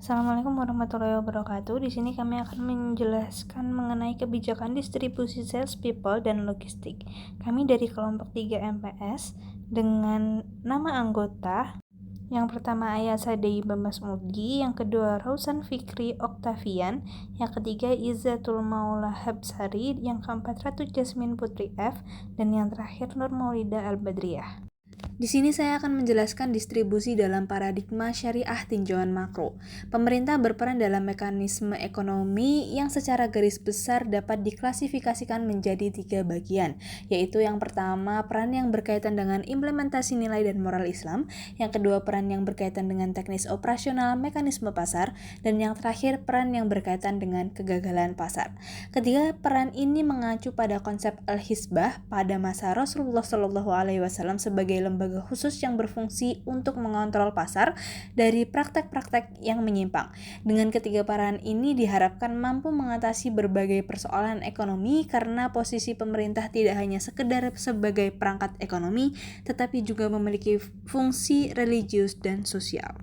Assalamualaikum warahmatullahi wabarakatuh. Di sini kami akan menjelaskan mengenai kebijakan distribusi sales people dan logistik. Kami dari kelompok 3 MPS dengan nama anggota yang pertama Ayasadei Bambas Mugi, yang kedua Rausan Fikri Oktavian, yang ketiga Izzatul Maula Habsari, yang keempat Ratu Jasmine Putri F, dan yang terakhir Nur Maulida Al-Badriyah. Di sini saya akan menjelaskan distribusi dalam paradigma syariah tinjauan makro. Pemerintah berperan dalam mekanisme ekonomi yang secara garis besar dapat diklasifikasikan menjadi 3 bagian, yaitu yang pertama peran yang berkaitan dengan implementasi nilai dan moral Islam, yang kedua peran yang berkaitan dengan teknis operasional mekanisme pasar, dan yang terakhir peran yang berkaitan dengan kegagalan pasar. Ketiga peran ini mengacu pada konsep al-hisbah pada masa Rasulullah SAW sebagai lembaga khusus yang berfungsi untuk mengontrol pasar dari praktek-praktek yang menyimpang. Dengan ketiga peran ini diharapkan mampu mengatasi berbagai persoalan ekonomi karena posisi pemerintah tidak hanya sekedar sebagai perangkat ekonomi, tetapi juga memiliki fungsi religius dan sosial.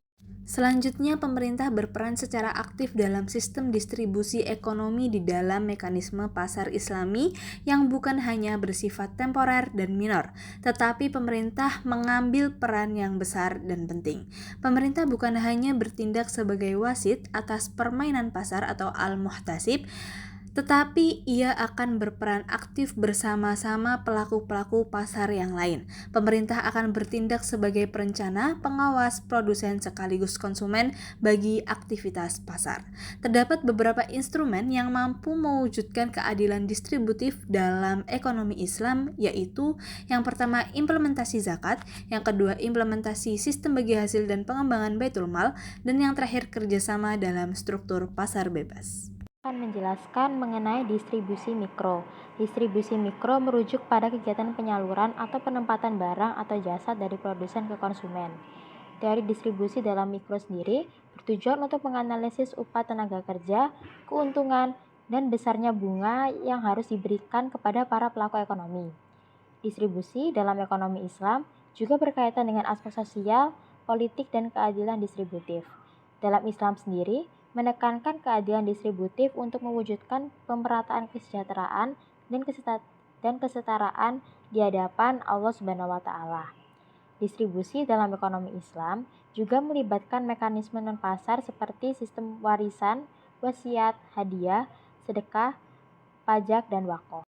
Selanjutnya, pemerintah berperan secara aktif dalam sistem distribusi ekonomi di dalam mekanisme pasar Islami yang bukan hanya bersifat temporer dan minor, tetapi pemerintah mengambil peran yang besar dan penting. Pemerintah bukan hanya bertindak sebagai wasit atas permainan pasar atau al-muhtasib, tetapi ia akan berperan aktif bersama-sama pelaku-pelaku pasar yang lain. Pemerintah akan bertindak sebagai perencana, pengawas, produsen sekaligus konsumen bagi aktivitas pasar. Terdapat beberapa instrumen yang mampu mewujudkan keadilan distributif dalam ekonomi Islam, yaitu yang pertama implementasi zakat, yang kedua implementasi sistem bagi hasil dan pengembangan Baitul Mal, dan yang terakhir kerjasama dalam struktur pasar bebas. Akan menjelaskan mengenai distribusi mikro. Distribusi mikro merujuk pada kegiatan penyaluran atau penempatan barang atau jasa dari produsen ke konsumen. Teori distribusi dalam mikro sendiri bertujuan untuk menganalisis upah tenaga kerja, keuntungan, dan besarnya bunga yang harus diberikan kepada para pelaku ekonomi. Distribusi dalam ekonomi Islam juga berkaitan dengan aspek sosial, politik, dan keadilan distributif. Dalam Islam sendiri, menekankan keadilan distributif untuk mewujudkan pemerataan kesejahteraan dan kesetaraan di hadapan Allah Subhanahu wa taala. Distribusi dalam ekonomi Islam juga melibatkan mekanisme non-pasar seperti sistem warisan, wasiat, hadiah, sedekah, pajak, dan wakaf.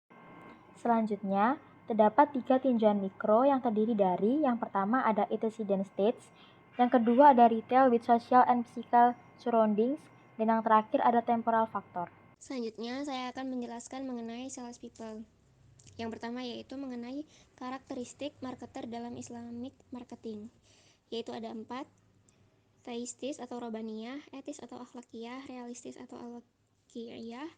Selanjutnya, terdapat 3 tinjauan mikro yang terdiri dari yang pertama ada antecedent states, yang kedua ada retail with social and physical surroundings, dan yang terakhir ada temporal factor. Selanjutnya, saya akan menjelaskan mengenai sales people. Yang pertama yaitu mengenai karakteristik marketer dalam Islamic marketing, yaitu ada 4, teistis atau robaniyah, etis atau akhlakiyah, realistis atau al-waqi'iyah,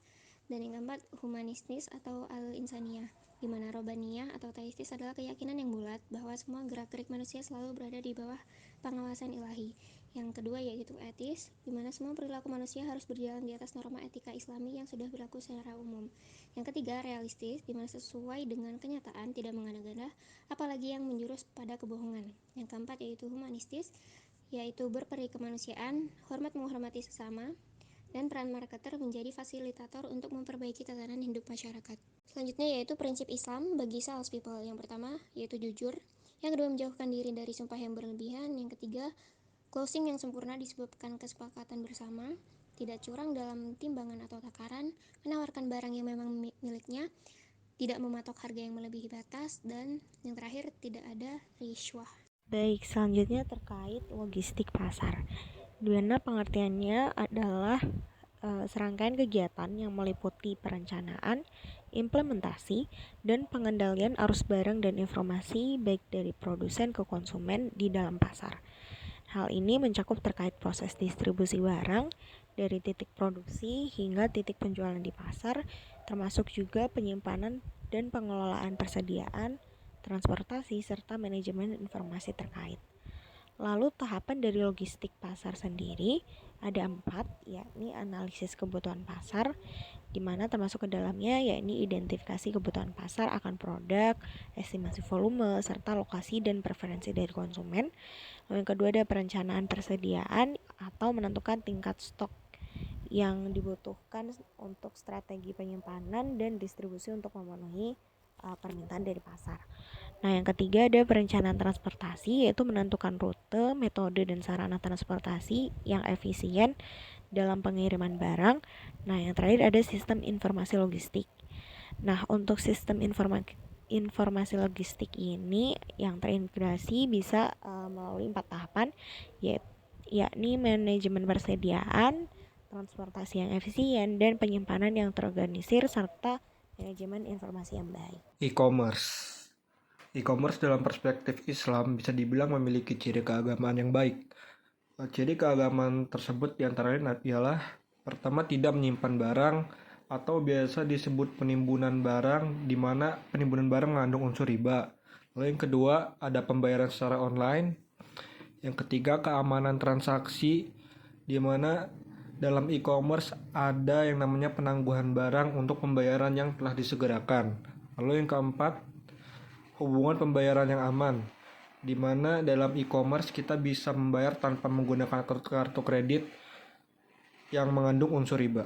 dan yang keempat humanistis atau al-insaniyah, di mana robaniyah atau teistis adalah keyakinan yang bulat bahwa semua gerak-gerik manusia selalu berada di bawah pengawasan ilahi. Yang kedua yaitu etis, di mana semua perilaku manusia harus berjalan di atas norma etika Islami yang sudah berlaku secara umum. Yang ketiga realistis, di mana sesuai dengan kenyataan, tidak mengada-ngada, apalagi yang menjurus pada kebohongan. Yang keempat yaitu humanistis, yaitu berperi kemanusiaan, hormat menghormati sesama, dan peran marketer menjadi fasilitator untuk memperbaiki tatanan hidup masyarakat. Selanjutnya yaitu prinsip Islam bagi sales people. Yang pertama yaitu jujur, yang kedua menjauhkan diri dari sumpah yang berlebihan, yang ketiga closing yang sempurna disebabkan kesepakatan bersama, tidak curang dalam timbangan atau takaran, menawarkan barang yang memang miliknya, tidak mematok harga yang melebihi batas, dan yang terakhir tidak ada riswah. Baik, selanjutnya terkait logistik pasar. Di mana pengertiannya adalah serangkaian kegiatan yang meliputi perencanaan, implementasi, dan pengendalian arus barang dan informasi baik dari produsen ke konsumen di dalam pasar. Hal ini mencakup terkait proses distribusi barang dari titik produksi hingga titik penjualan di pasar, termasuk juga penyimpanan dan pengelolaan persediaan, transportasi, serta manajemen informasi terkait. Lalu tahapan dari logistik pasar sendiri ada 4, yakni analisis kebutuhan pasar, di mana termasuk ke dalamnya yakni identifikasi kebutuhan pasar akan produk, estimasi volume, serta lokasi dan preferensi dari konsumen. Lalu yang kedua ada perencanaan persediaan atau menentukan tingkat stok yang dibutuhkan untuk strategi penyimpanan dan distribusi untuk memenuhi permintaan dari pasar. Nah, yang ketiga ada perencanaan transportasi, yaitu menentukan rute, metode, dan sarana transportasi yang efisien dalam pengiriman barang. Nah, yang terakhir ada sistem informasi logistik. Nah, untuk sistem informasi logistik ini yang terintegrasi bisa melalui 4 tahapan, yakni manajemen persediaan, transportasi yang efisien, dan penyimpanan yang terorganisir, serta manajemen informasi yang baik. E-commerce dalam perspektif Islam bisa dibilang memiliki ciri keagamaan yang baik. Ciri keagamaan tersebut diantaranya ialah pertama, tidak menyimpan barang atau biasa disebut penimbunan barang, di mana penimbunan barang mengandung unsur riba. Lalu yang kedua, ada pembayaran secara online. Yang ketiga, keamanan transaksi, di mana dalam e-commerce ada yang namanya penangguhan barang untuk pembayaran yang telah disegerakan. Lalu yang keempat, hubungan pembayaran yang aman, di mana dalam e-commerce kita bisa membayar tanpa menggunakan kartu kredit yang mengandung unsur riba.